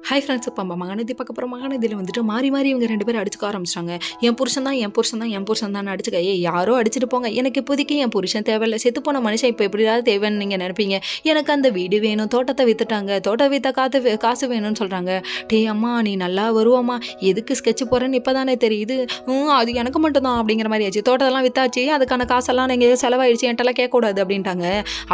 Hi friends, இப்போ நம்ம மகாநதி பார்க்க போகிறோம். மகாநதியில் வந்துட்டு மாறி மாறி இவங்க 2 பேரும் அடிச்சுக்க ஆரம்பிச்சிட்டாங்க. என் புருஷன் தான் என் புருஷன் தான் என் புருஷன் தான் அடிச்சுக்க. யாரோ அடிச்சுட்டு போங்க, எனக்கு இப்போதைக்கு என் புருஷன் தேவையில்லை. செத்து போன மனுஷன் இப்போ எப்படியாவது தேவைன்னு நீங்கள் நினைப்பீங்க. எனக்கு அந்த வீடு வேணும், தோட்டத்தை விற்றுட்டாங்க, தோட்டம் விற்ற காசு வேணும்னு சொல்கிறாங்க. டே அம்மா, நீ நல்லா வருவாம்மா, எதுக்கு ஸ்கெட்ச் போகிறேன்னு இப்போ தானே தெரியுது. அது எனக்கு மட்டும்தான் அப்படிங்கிற மாதிரி ஆச்சு. தோட்டத்தெல்லாம் விற்றாச்சு, அதுக்கான காசெல்லாம் நீங்கள் செலவாயிடுச்சு, என்கிட்டலாம் கேட்கக்கூடாது அப்படின்ட்டாங்க.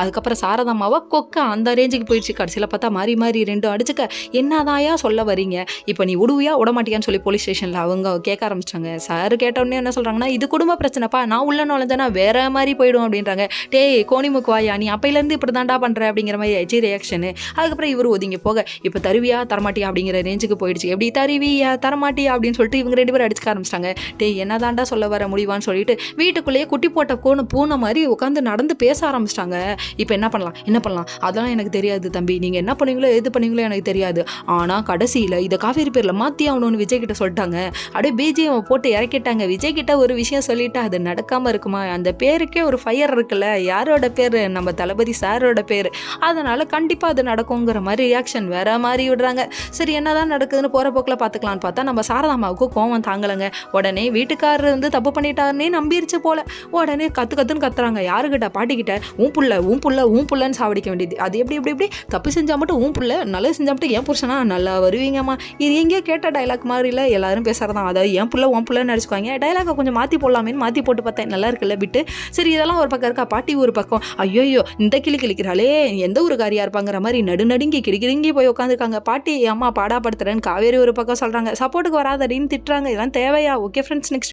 அதுக்கப்புறம் சாரதாமாவை கொக்க அந்த ரேஞ்சுக்கு போயிடுச்சு. கடைசியில் பார்த்தா மாறி மாறி 2 அடிச்சுக்க. என்னதான் சொல்ல வரீங்க, இப்போ நீ விடுவியா விடமாட்டியான்னு சொல்லி போலீஸ் ஸ்டேஷனில் அவங்க கேட்க ஆரம்பிச்சிட்டாங்க. சார் கேட்டோடனே என்ன சொல்கிறாங்கன்னா, இது குடும்ப பிரச்சனைப்பா, நான் உள்ள நுழைஞ்சேன்னா வேற மாதிரி போயிடும் அப்படின்றாங்க. டேய் கோணிமுக்கு வாயா, நீ அப்பையிலேருந்து இப்படி தாண்டா பண்ணுற அப்படிங்கிற மாதிரி ஆயிடுச்சு ரியாக்ஷனு. அதுக்கப்புறம் இவர் ஒதுங்கி போக, இப்போ தருவியா தரமாட்டியா அப்படிங்கிற ரேஞ்சுக்கு போயிடுச்சு. எப்படி தருவியா தரமாட்டியா அப்படின்னு சொல்லிட்டு இவங்க 2 பேரும் அடிச்சுக்க ஆரம்பிச்சிட்டாங்க. டேய் என்ன தாண்டா சொல்ல வர முடியுவான்னு சொல்லிட்டு வீட்டுக்குள்ளேயே குட்டி போட்ட பூனை மாதிரி உட்காந்து நடந்து பேச ஆரம்பிச்சிட்டாங்க. இப்போ என்ன பண்ணலாம் அதெல்லாம் எனக்கு தெரியாது தம்பி, நீங்கள் என்ன பண்ணுவீங்களோ எது பண்ணுவீங்களோ எனக்கு தெரியாது. ஆனால் கடைசியில் இதை காவேரி பேரில் மாற்றி ஆகணும்னு விஜய் கிட்ட சொல்லிட்டாங்க. அப்படியே பிஜிஎம் போட்டு இறக்கிட்டாங்க. விஜய் கிட்ட ஒரு விஷயம் சொல்லிட்டா அது நடக்காமல் இருக்குமா? அந்த பேருக்கே ஒரு ஃபயர் இருக்குல்ல, யாரோட பேர்? நம்ம தளபதி சாரோட பேர். அதனால் கண்டிப்பாக அது நடக்குங்கிற மாதிரி ரியாக்ஷன் வேற மாதிரி விடுறாங்க. சரி, என்னதான் நடக்குதுன்னு போகிற போக்கில் பார்த்துக்கலான்னு பார்த்தா நம்ம சாரதாமாவுக்கு கோவம் தாங்கலைங்க. உடனே வீட்டுக்காரர் வந்து தப்பு பண்ணிட்டாருன்னே நம்பிருச்சு போல. உடனே கத்துன்னு கத்துறாங்க. யாருக்கிட்ட? பாட்டிக்கிட்ட. உன் புள்ளன்னு சாவடிக்க வேண்டியது. அது எப்படி தப்பு செஞ்சால் மட்டும் உன் புள்ள, நல்லது செஞ்சால் மட்டும் ஏன் புருஷனா நல்லா வருவீங்கம்மா. இது எங்கேயோ கேட்ட டைலாக் மாதிரி இல்லை, எல்லாரும் பேசுறதான். அதாவது என் புள்ள உன் புள்ளன்னு அடிச்சுக்குவாங்க. டைலாக்கை கொஞ்சம் மாற்றி போடலாமேன்னு மாற்றி போட்டு பார்த்தேன். நல்லா இருக்குல்ல விட்டு. சரி, இதெல்லாம் ஒரு பக்கம் இருக்கா, பாட்டி ஒரு பக்கம். ஐயோ இந்த கிளிக்கிறாளே, எந்த ஒரு காரியா இருப்பாங்கிற மாதிரி நடுநடுங்கி கிடுங்கி போய் உட்காந்துருக்காங்க. பாட்டி அம்மா பாடாப்படுத்துறேன்னு காவேரி ஒரு பக்கம் சொல்கிறாங்க. சப்போர்ட்டுக்கு வராதடின்னு திட்டுறாங்க. இதெல்லாம் தேவையா? Okay friends, next